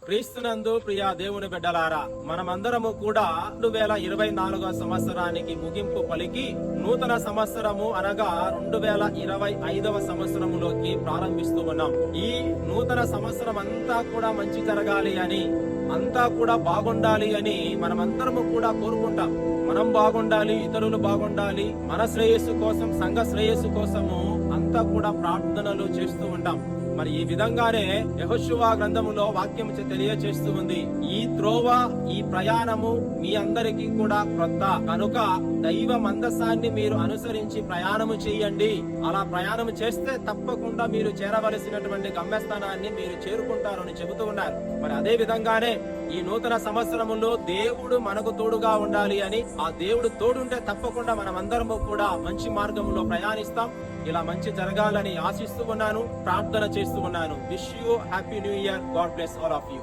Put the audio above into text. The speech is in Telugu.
క్రీస్తునందు ప్రియ దేవుని బిడ్డలారా, మనమందరము కూడా 2024 సంవత్సరానికి ముగింపు పలికి నూతన సంవత్సరము అనగా 2025 సంవత్సరములోకి ప్రారంభిస్తూ ఉన్నాం. ఈ నూతన సంవత్సరం అంతా కూడా మంచి జరగాలి అని, అంతా కూడా బాగుండాలి అని మనమందరము కూడా కోరుకుంటాం. మనం బాగుండాలి, ఇతరులు బాగుండాలి, మన శ్రేయస్సు కోసం, సంఘ శ్రేయస్సు కోసము అంతా కూడా ప్రార్థనలు చేస్తూ ఉంటాం. మరి ఈ విధంగానే యెహోషువ గ్రంథములో వాక్యం తెలియచేస్తూ ఉంది, ఈ త్రోవ, ఈ ప్రయాణము మీ అందరికీ కూడా క్రొత్త కనుక దైవ మందసాన్ని మీరు అనుసరించి ప్రయాణము చేయండి. అలా ప్రయాణం చేస్తే తప్పకుండా మీరు చేరవలసినటువంటి గమ్యస్థానాన్ని మీరు చేరుకుంటారని చెబుతూ ఉన్నారు. మరి అదే విధంగానే ఈ నూతన సంవత్సరములో దేవుడు మనకు తోడుగా ఉండాలి అని, ఆ దేవుడు తోడుంటే తప్పకుండా మనమందరము కూడా మంచి మార్గంలో ప్రయాణిస్తాం. ఇలా మంచి జరగాలని ఆశిస్తూ ఉన్నాను, ప్రార్థన చేస్తూ ఉన్నాను. Wish you happy new year. God bless all of you.